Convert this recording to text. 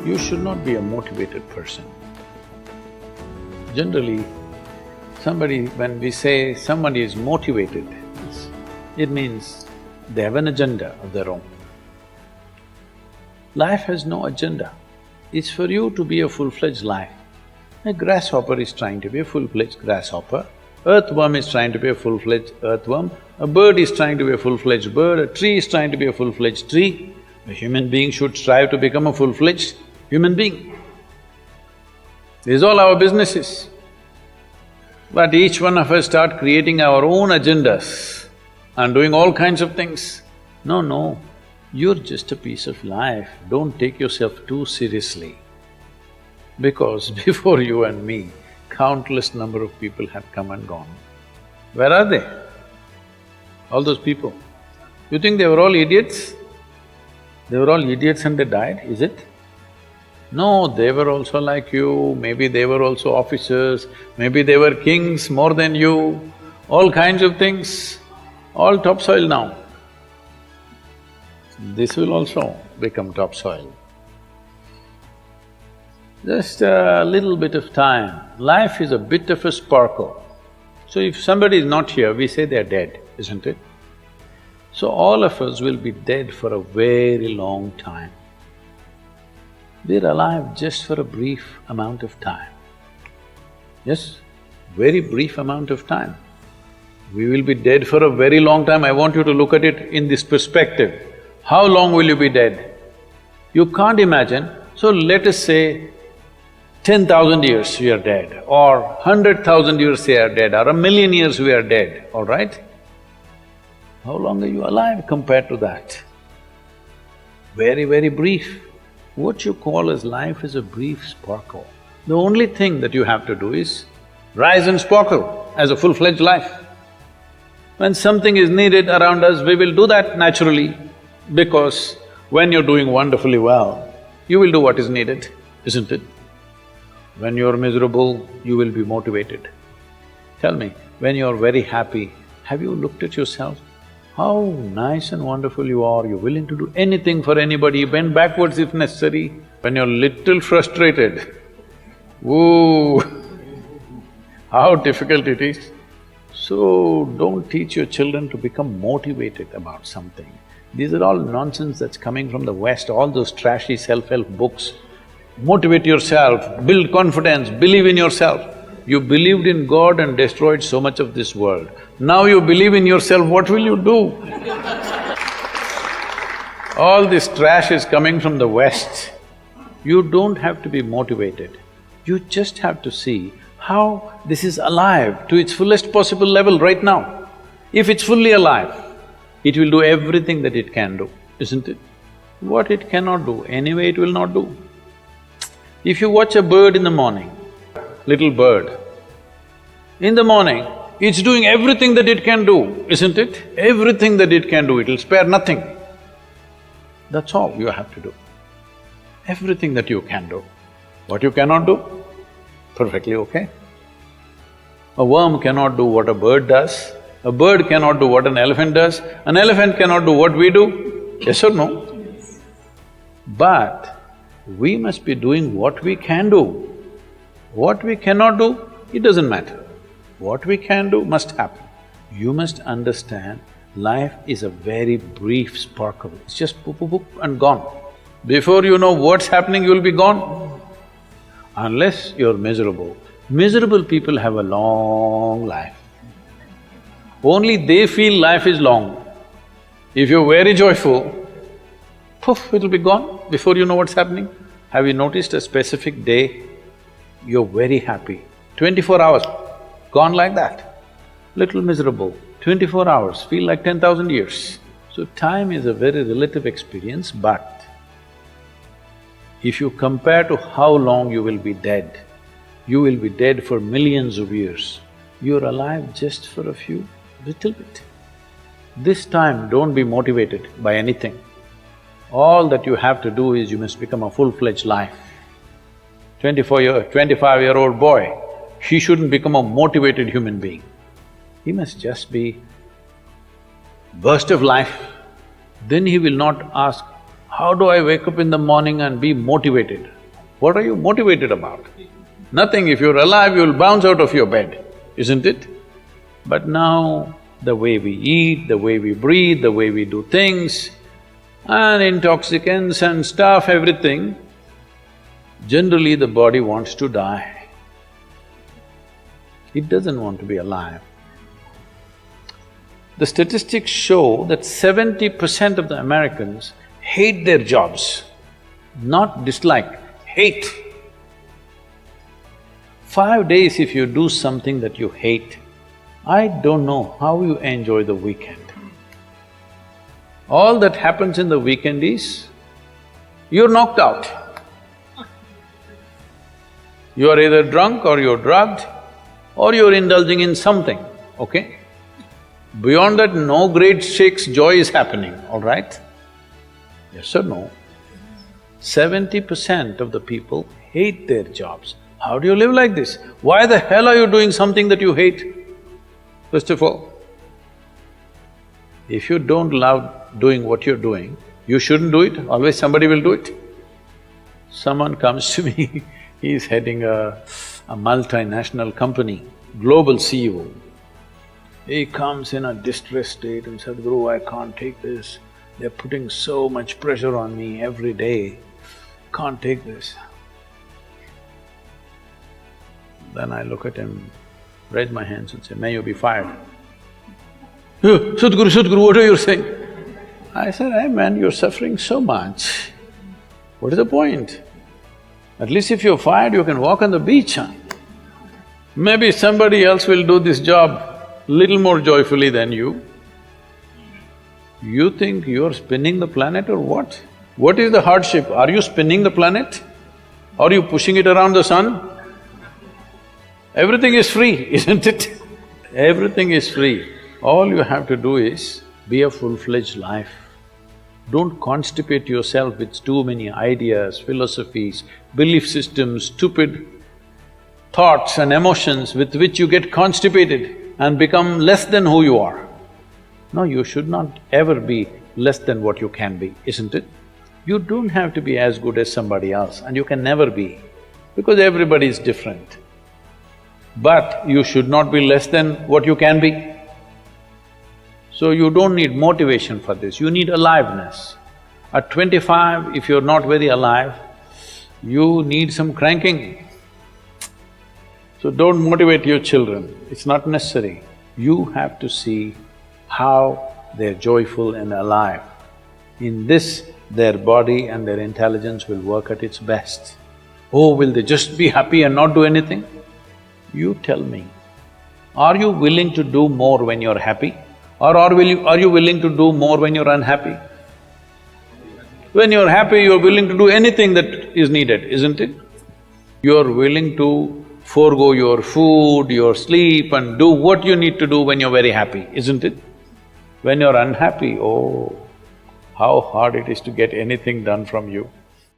You should not be a motivated person. Generally, when we say somebody is motivated, it means they have an agenda of their own. Life has no agenda. It's for you to be a full-fledged life. A grasshopper is trying to be a full-fledged grasshopper, earthworm is trying to be a full-fledged earthworm, a bird is trying to be a full-fledged bird, a tree is trying to be a full-fledged tree. A human being should strive to become a full-fledged human being. This is all our business is. But each one of us start creating our own agendas and doing all kinds of things. No, you're just a piece of life, don't take yourself too seriously. Because before you and me, countless number of people have come and gone. Where are they? All those people. You think they were all idiots? They were all idiots and they died, is it? No, they were also like you, maybe they were also officers, maybe they were kings more than you, all kinds of things, all topsoil now. This will also become topsoil. Just a little bit of time. Life is a bit of a sparkle. So if somebody is not here, we say they're dead, isn't it? So all of us will be dead for a very long time. We're alive just for a brief amount of time. Yes, very brief amount of time. We will be dead for a very long time. I want you to look at it in this perspective. How long will you be dead? You can't imagine. So let us say 10,000 years we are dead, or 100,000 years we are dead, or 1,000,000 years we are dead, all right? How long are you alive compared to that? Very, very brief. What you call as life is a brief sparkle. The only thing that you have to do is rise and sparkle as a full-fledged life. When something is needed around us, we will do that naturally, because when you're doing wonderfully well, you will do what is needed, isn't it? When you're miserable, you will be motivated. Tell me, when you're very happy, have you looked at yourself? How nice and wonderful you are, you're willing to do anything for anybody, bend backwards if necessary. When you're little frustrated, woo, how difficult it is. So, don't teach your children to become motivated about something. These are all nonsense that's coming from the West, all those trashy self-help books. Motivate yourself, build confidence, believe in yourself. You believed in God and destroyed so much of this world. Now you believe in yourself, what will you do? All this trash is coming from the West. You don't have to be motivated. You just have to see how this is alive to its fullest possible level right now. If it's fully alive, it will do everything that it can do, isn't it? What it cannot do, anyway it will not do. If you watch a bird in the morning, little bird, in the morning, it's doing everything that it can do, isn't it? Everything that it can do, it'll spare nothing. That's all you have to do. Everything that you can do. What you cannot do, perfectly okay. A worm cannot do what a bird does, a bird cannot do what an elephant does, an elephant cannot do what we do, yes or no? But we must be doing what we can do. What we cannot do, it doesn't matter. What we can do must happen. You must understand, life is a very brief sparkle, it's just poop, poop, poop and gone. Before you know what's happening, you'll be gone. Unless you're miserable. Miserable people have a long life. Only they feel life is long. If you're very joyful, poof, it'll be gone before you know what's happening. Have you noticed a specific day, you're very happy, 24 hours, gone like that. Little miserable, 24 hours, feel like 10,000 years. So time is a very relative experience, but if you compare to how long you will be dead, you will be dead for millions of years. You're alive just for a few, little bit. This time, don't be motivated by anything. All that you have to do is you must become a full-fledged life. 25-year-old boy, he shouldn't become a motivated human being. He must just be burst of life. Then he will not ask, How do I wake up in the morning and be motivated? What are you motivated about? Nothing. If you're alive, you'll bounce out of your bed, isn't it? But now, the way we eat, the way we breathe, the way we do things, and intoxicants and stuff, everything, generally the body wants to die. It doesn't want to be alive. The statistics show that 70% of the Americans hate their jobs, not dislike, hate. 5 days if you do something that you hate, I don't know how you enjoy the weekend. All that happens in the weekend is, you're knocked out. You are either drunk or you're drugged or you're indulging in something, okay? Beyond that, no great shakes joy is happening, all right? Yes or no? 70% of the people hate their jobs. How do you live like this? Why the hell are you doing something that you hate? First of all, if you don't love doing what you're doing, you shouldn't do it, always somebody will do it. Someone comes to me, he's heading a multinational company, global CEO. He comes in a distressed state and said, Sadhguru, I can't take this. They're putting so much pressure on me every day, can't take this. Then I look at him, raise my hands and say, may you be fired. Sadhguru, what are you saying? I said, hey man, you're suffering so much. What is the point? At least if you're fired, you can walk on the beach, huh? Maybe somebody else will do this job little more joyfully than you. You think you're spinning the planet or what? What is the hardship? Are you spinning the planet? Are you pushing it around the sun? Everything is free, isn't it? Everything is free. All you have to do is be a full-fledged life. Don't constipate yourself with too many ideas, philosophies, belief systems, stupid thoughts and emotions with which you get constipated and become less than who you are. No, you should not ever be less than what you can be, isn't it? You don't have to be as good as somebody else, and you can never be, because everybody is different. But you should not be less than what you can be. So you don't need motivation for this, you need aliveness. At 25, if you're not very alive, you need some cranking. So don't motivate your children, it's not necessary. You have to see how they're joyful and alive. In this, their body and their intelligence will work at its best. Oh, will they just be happy and not do anything? You tell me, are you willing to do more when you're happy? Or are you willing to do more when you're unhappy? When you're happy, you're willing to do anything that is needed, isn't it? You're willing to forego your food, your sleep and do what you need to do when you're very happy, isn't it? When you're unhappy, oh, how hard it is to get anything done from you.